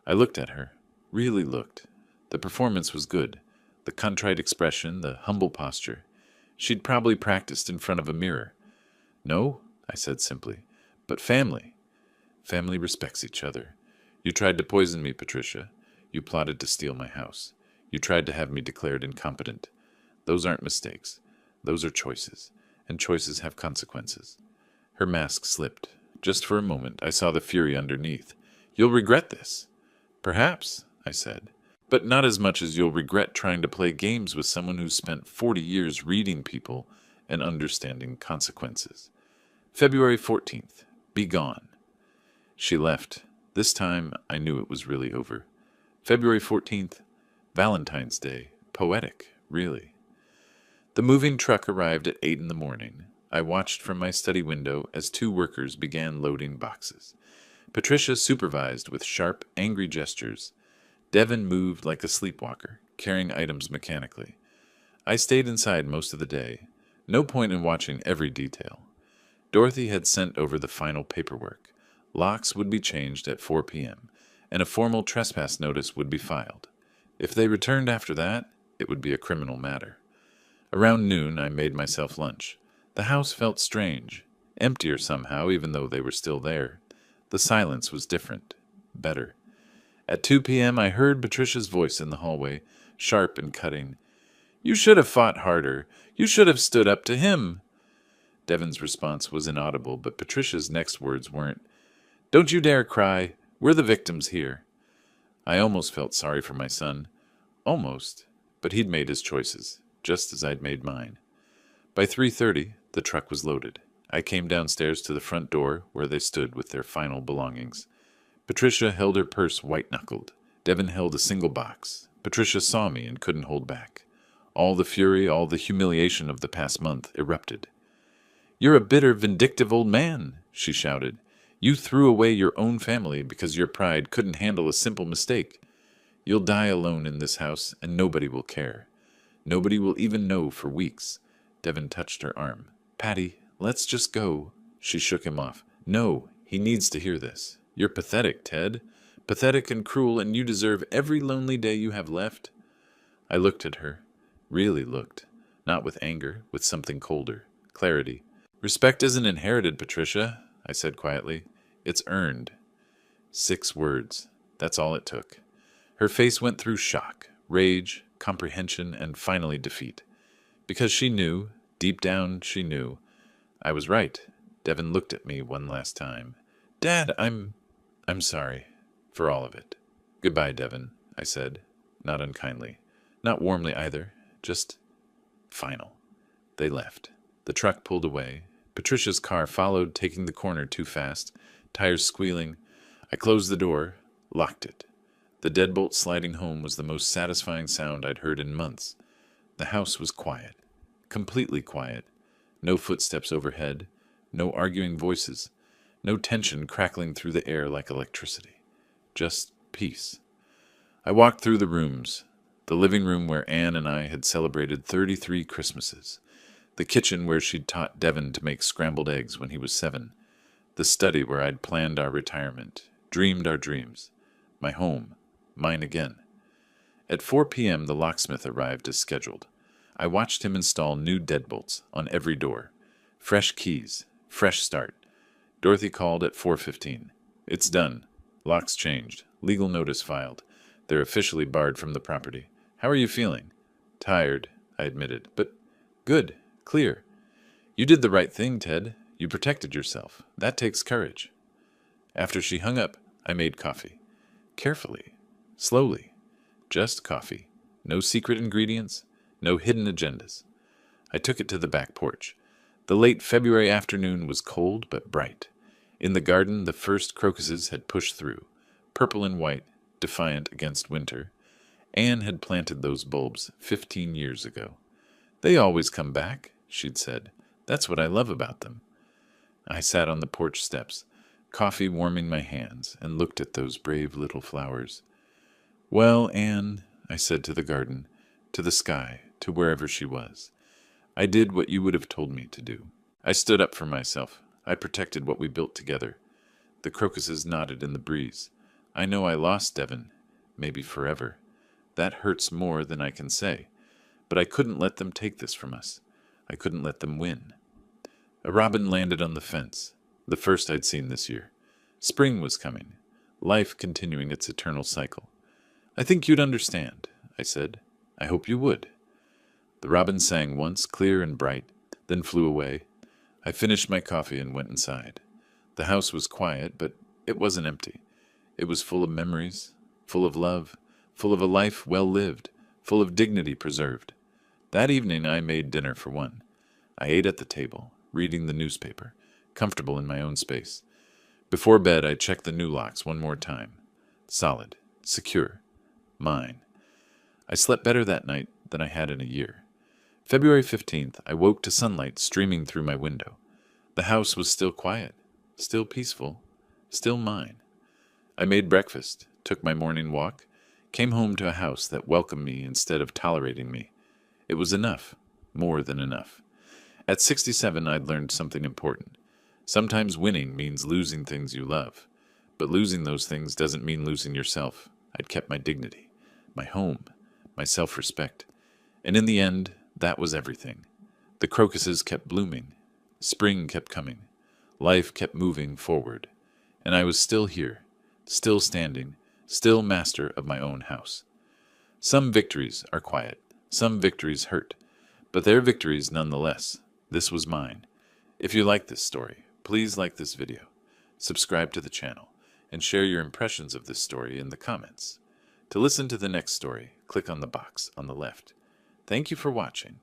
I looked at her. Really looked. The performance was good. The contrite expression, the humble posture. She'd probably practiced in front of a mirror. No, I said simply, but family. Family respects each other. You tried to poison me, Patricia. You plotted to steal my house. You tried to have me declared incompetent. Those aren't mistakes. Those are choices, and choices have consequences. Her mask slipped. Just for a moment, I saw the fury underneath. You'll regret this. Perhaps, I said, but not as much as you'll regret trying to play games with someone who's spent 40 years reading people and understanding consequences. February 14th. Be gone. She left. This time, I knew it was really over. February 14th. Valentine's Day. Poetic, really. The moving truck arrived at 8 in the morning. I watched from my study window as 2 workers began loading boxes. Patricia supervised with sharp, angry gestures. Devin moved like a sleepwalker, carrying items mechanically. I stayed inside most of the day. No point in watching every detail. Dorothy had sent over the final paperwork. Locks would be changed at 4 p.m., and a formal trespass notice would be filed. If they returned after that, it would be a criminal matter. Around noon, I made myself lunch. The house felt strange, emptier somehow, even though they were still there. The silence was different, better. At 2 p.m., I heard Patricia's voice in the hallway, sharp and cutting. You should have fought harder. You should have stood up to him. Devin's response was inaudible, but Patricia's next words weren't. Don't you dare cry. We're the victims here. I almost felt sorry for my son. Almost. But he'd made his choices, just as I'd made mine. By 3:30, the truck was loaded. I came downstairs to the front door, where they stood with their final belongings. Patricia held her purse white-knuckled. Devin held a single box. Patricia saw me and couldn't hold back. All the fury, all the humiliation of the past month erupted. You're a bitter, vindictive old man, she shouted. You threw away your own family because your pride couldn't handle a simple mistake. You'll die alone in this house, and nobody will care. Nobody will even know for weeks. Devin touched her arm. Patty, let's just go. She shook him off. No, he needs to hear this. You're pathetic, Ted. Pathetic and cruel, and you deserve every lonely day you have left. I looked at her. Really looked. Not with anger, with something colder. Clarity. Respect isn't inherited, Patricia, I said quietly. It's earned. 6 words. That's all it took. Her face went through shock, rage, comprehension, and finally defeat. Because she knew, deep down she knew. I was right. Devin looked at me one last time. Dad, I'm sorry. For all of it. Goodbye, Devin, I said, not unkindly. Not warmly either. Just final. They left. The truck pulled away. Patricia's car followed, taking the corner too fast, tires squealing. I closed the door, locked it. The deadbolt sliding home was the most satisfying sound I'd heard in months. The house was quiet. Completely quiet. No footsteps overhead. No arguing voices. No tension crackling through the air like electricity. Just peace. I walked through the rooms. The living room where Anne and I had celebrated 33 Christmases. The kitchen where she'd taught Devin to make scrambled eggs when he was 7. The study where I'd planned our retirement, dreamed our dreams. My home. Mine again. At 4 p.m. the locksmith arrived as scheduled. I watched him install new deadbolts on every door. Fresh keys. Fresh start. Dorothy called at 4:15. It's done. Locks changed. Legal notice filed. They're officially barred from the property. How are you feeling? Tired, I admitted, but good. Clear. You did the right thing, Ted. You protected yourself. That takes courage. After she hung up, I made coffee. Carefully. Slowly. Just coffee. No secret ingredients. No hidden agendas. I took it to the back porch. The late February afternoon was cold but bright. In the garden, the first crocuses had pushed through, purple and white, defiant against winter. Anne had planted those bulbs 15 years ago. They always come back, she'd said. That's what I love about them. I sat on the porch steps, coffee warming my hands, and looked at those brave little flowers. Well, Anne, I said to the garden, to the sky, to wherever she was, I did what you would have told me to do. I stood up for myself. I protected what we built together. The crocuses nodded in the breeze. I know I lost Devon, maybe forever. That hurts more than I can say. But I couldn't let them take this from us. I couldn't let them win. A robin landed on the fence, the first I'd seen this year. Spring was coming, life continuing its eternal cycle. I think you'd understand, I said. I hope you would. The robin sang once, clear and bright, then flew away. I finished my coffee and went inside. The house was quiet, but it wasn't empty. It was full of memories, full of love, full of a life well lived, full of dignity preserved. That evening I made dinner for one. I ate at the table, reading the newspaper, comfortable in my own space. Before bed I checked the new locks one more time. Solid, secure, mine. I slept better that night than I had in a year. February 15th, I woke to sunlight streaming through my window. The house was still quiet, still peaceful, still mine. I made breakfast, took my morning walk, came home to a house that welcomed me instead of tolerating me. It was enough, more than enough. At 67, I'd learned something important. Sometimes winning means losing things you love, but losing those things doesn't mean losing yourself. I'd kept my dignity, my home, my self-respect, and in the end, that was everything. The crocuses kept blooming, spring kept coming, life kept moving forward, and I was still here, still standing, still master of my own house. Some victories are quiet, some victories hurt, but they're victories nonetheless. This was mine. If you like this story, please like this video, subscribe to the channel, and share your impressions of this story in the comments. To listen to the next story, click on the box on the left. Thank you for watching.